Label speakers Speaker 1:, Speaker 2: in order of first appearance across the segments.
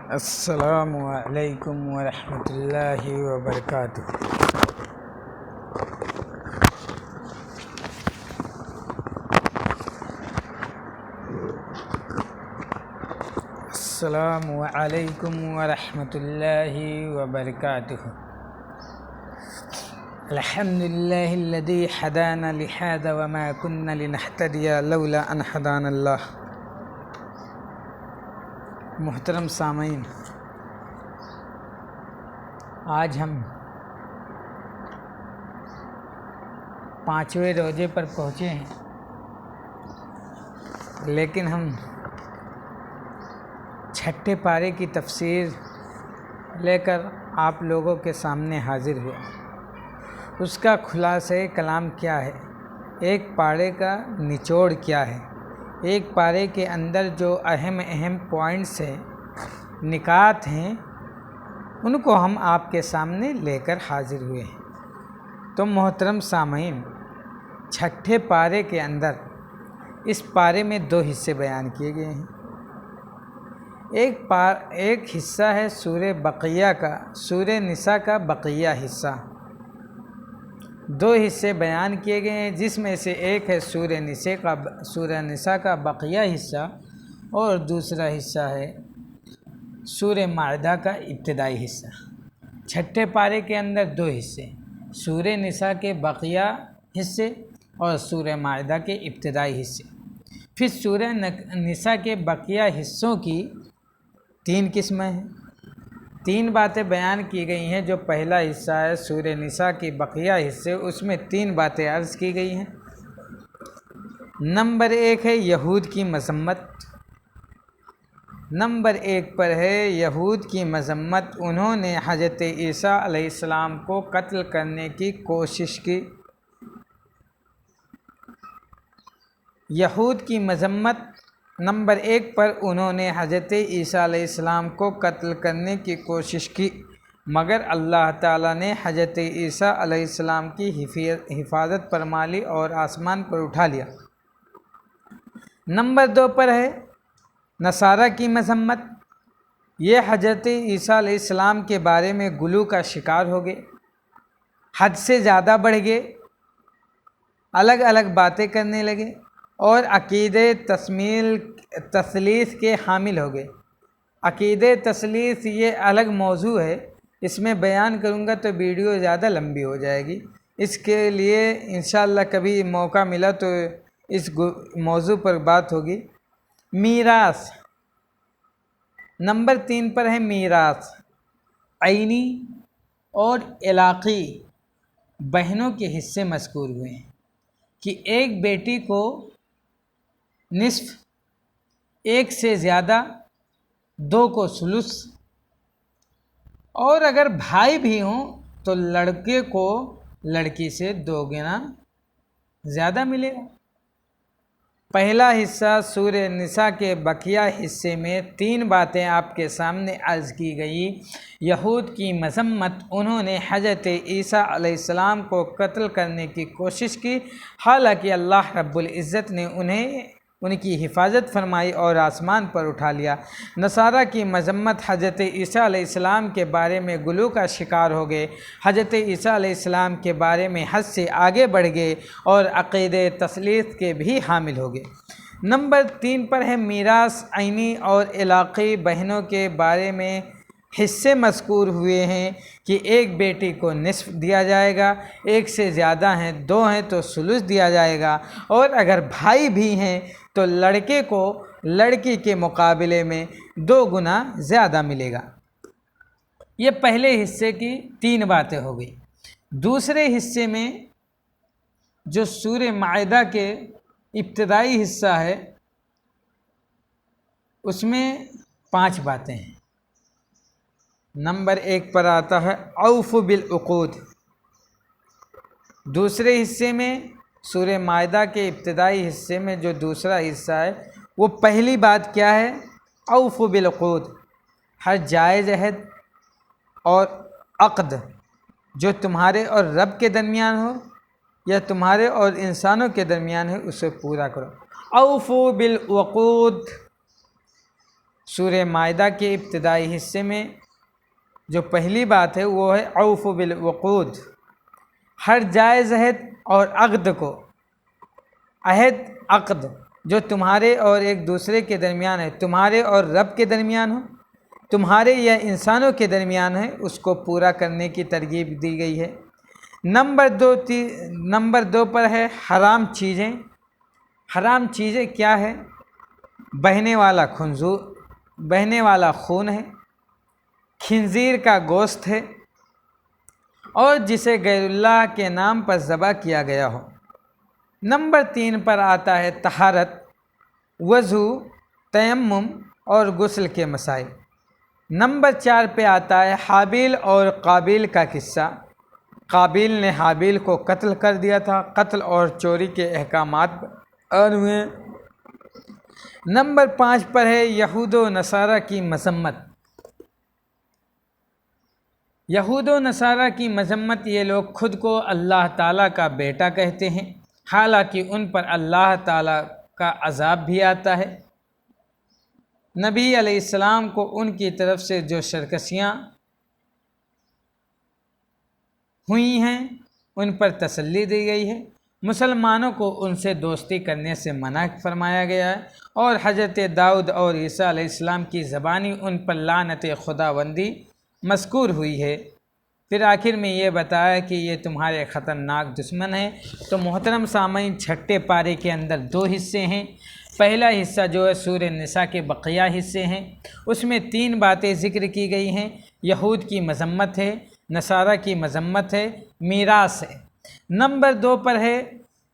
Speaker 1: السلام علیکم ورحمۃ اللہ وبرکاتہ۔ السلام علیکم ورحمۃ اللہ وبرکاتہ۔ الحمد للہ الذی ہدانا لہذا وما كنا لنہتدی لولا ان ہدانا اللہ۔ محترم سامعین، آج ہم 5ویں روزے پر پہنچے ہیں، لیکن ہم 6 پارے کی تفسیر لے کر آپ لوگوں کے سامنے حاضر ہوئے۔ اس کا خلاصہ کلام کیا ہے، ایک پارے کا نچوڑ کیا ہے، ایک پارے کے اندر جو اہم پوائنٹس ہیں، نکات ہیں، ان کو ہم آپ کے سامنے لے کر حاضر ہوئے ہیں۔ تو محترم سامعین، 6 پارے کے اندر اس پارے میں 2 حصے بیان کیے گئے ہیں۔ ایک حصہ ہے سورہ بقیہ کا، سورہ نساء کا بقیہ حصہ۔ 2 حصے بیان کیے گئے ہیں، جس میں سے ایک ہے سورہ نساء کا بقیہ حصہ، اور دوسرا حصہ ہے سورہ مائدہ کا ابتدائی حصہ۔ 6 پارے کے اندر 2 حصے، سورہ نساء کے بقیہ حصے اور سورہ مائدہ کے ابتدائی حصے۔ پھر سورہ نساء کے بقیہ حصوں کی 3 قسمیں ہیں، 3 باتیں بیان کی گئی ہیں۔ جو پہلا حصہ ہے سورہ نساء کی بقیہ حصے، اس میں 3 باتیں عرض کی گئی ہیں۔ نمبر 1 ہے یہود کی مذمت۔ نمبر 1 پر ہے یہود کی مذمت۔ انہوں نے حضرت عیسیٰ علیہ السلام کو قتل کرنے کی کوشش کی۔ یہود کی مذمت نمبر 1 پر، انہوں نے حضرت عیسیٰ علیہ السلام کو قتل کرنے کی کوشش کی، مگر اللہ تعالیٰ نے حضرت عیسیٰ علیہ السلام کی حفاظت فرما لی اور آسمان پر اٹھا لیا۔ نمبر 2 پر ہے نصارہ کی مذمت۔ یہ حضرت عیسیٰ علیہ السلام کے بارے میں غلو کا شکار ہو گئے، حد سے زیادہ بڑھ گئے، الگ الگ باتیں کرنے لگے اور عقیدہ تثلیث کے حامل ہو گئے۔ عقیدہ تثلیث یہ الگ موضوع ہے، اس میں بیان کروں گا تو ویڈیو زیادہ لمبی ہو جائے گی۔ اس کے لیے انشاءاللہ کبھی موقع ملا تو اس موضوع پر بات ہوگی۔ میراث نمبر 3 پر ہے میراث۔ عینی اور علاقی بہنوں کے حصے مذکور ہوئے ہیں کہ ایک بیٹی کو نصف، 1 سے زیادہ 2 کو ثلث، اور اگر بھائی بھی ہوں تو لڑکے کو لڑکی سے 2 گنا زیادہ ملے گا۔ پہلا حصہ سورہ نساء کے بقیہ حصے میں 3 باتیں آپ کے سامنے عرض کی گئی۔ یہود کی مذمت، انہوں نے حضرت عیسیٰ علیہ السلام کو قتل کرنے کی کوشش کی، حالانکہ اللہ رب العزت نے ان کی حفاظت فرمائی اور آسمان پر اٹھا لیا۔ نصارہ کی مذمت، حضرت عیسیٰ علیہ السلام کے بارے میں غلو کا شکار ہو گئے، حضرت عیسیٰ علیہ السلام کے بارے میں حد سے آگے بڑھ گئے اور عقیدہ تثلیث کے بھی حامل ہو گئے۔ نمبر 3 پر ہے میراث۔ عینی اور علاقی بہنوں کے بارے میں حصے مذکور ہوئے ہیں کہ ایک بیٹی کو نصف دیا جائے گا، 1 سے زیادہ ہیں، 2 ہیں تو ثلث دیا جائے گا، اور اگر بھائی بھی ہیں تو لڑکے کو لڑکی کے مقابلے میں 2 گنا زیادہ ملے گا۔ یہ پہلے حصے کی 3 باتیں ہو گئی۔ دوسرے حصے میں جو سورہ مائدہ کے ابتدائی حصہ ہے، اس میں 5 باتیں ہیں۔ نمبر 1 پر آتا ہے اوفوا بالعقود۔ دوسرے حصے میں سورہ مائدہ کے ابتدائی حصے میں جو دوسرا حصہ ہے، وہ پہلی بات کیا ہے؟ اوفوا بالعقود۔ ہر جائز عہد اور عقد جو تمہارے اور رب کے درمیان ہو یا تمہارے اور انسانوں کے درمیان ہے، اسے پورا کرو۔ اوفوا بالعقود۔ سورہ مائدہ کے ابتدائی حصے میں جو پہلی بات ہے وہ ہے اوفوا بالعقود، ہر جائز عہد اور عقد کو، عہد عقد جو تمہارے اور ایک دوسرے کے درمیان ہے، تمہارے اور رب کے درمیان ہو، تمہارے یا انسانوں کے درمیان ہے، اس کو پورا کرنے کی ترغیب دی گئی ہے۔ نمبر دو پر ہے حرام چیزیں۔ حرام چیزیں کیا ہے؟ بہنے والا خون ہے، خنزیر کا گوشت ہے، اور جسے غیر اللہ کے نام پر ذبح کیا گیا ہو۔ نمبر 3 پر آتا ہے طہارت، وضو، تیمم اور غسل کے مسائل۔ نمبر 4 پہ آتا ہے حابیل اور قابیل کا قصہ۔ قابیل نے حابیل کو قتل کر دیا تھا، قتل اور چوری کے احکامات بیان ہوئے۔ نمبر 5 پر ہے یہود و نصارہ کی مذمت۔ یہود و نصارہ کی مذمت، یہ لوگ خود کو اللہ تعالیٰ کا بیٹا کہتے ہیں، حالانکہ ان پر اللہ تعالیٰ کا عذاب بھی آتا ہے۔ نبی علیہ السلام کو ان کی طرف سے جو سرکشیاں ہوئی ہیں ان پر تسلی دی گئی ہے۔ مسلمانوں کو ان سے دوستی کرنے سے منع فرمایا گیا ہے، اور حضرت داؤد اور عیسیٰ علیہ السلام کی زبانی ان پر لعنت خداوندی مذکور ہوئی ہے۔ پھر آخر میں یہ بتایا کہ یہ تمہارے خطرناک دشمن ہیں۔ تو محترم سامعین، چھٹے پارے کے اندر 2 حصے ہیں۔ پہلا حصہ جو ہے سورہ نساء کے بقیہ حصے ہیں، اس میں 3 باتیں ذکر کی گئی ہیں۔ یہود کی مذمت ہے، نصارہ کی مذمت ہے، میراث ہے۔ نمبر 2 پر ہے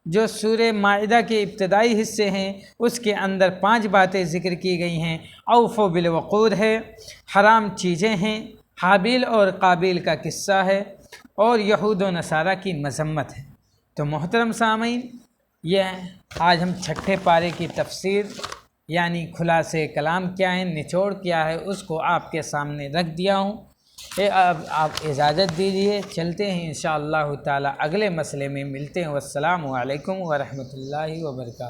Speaker 1: جو سورہ مائدہ کے ابتدائی حصے ہیں، اس کے اندر 5 باتیں ذکر کی گئی ہیں۔ اوفوا بالعقود ہے، حرام چیزیں ہیں، حابیل اور قابیل کا قصہ ہے، اور یہود و نصارہ کی مذمت ہے۔ تو محترم سامعین، یہ آج ہم چھٹے پارے کی تفسیر یعنی خلاصے کلام کیا ہے، نچوڑ کیا ہے، اس کو آپ کے سامنے رکھ دیا ہوں۔ اب آپ اجازت دیجیے، چلتے ہیں انشاءاللہ تعالی اگلے مسئلے میں ملتے ہیں۔ والسلام علیکم ورحمۃ اللہ وبرکاتہ۔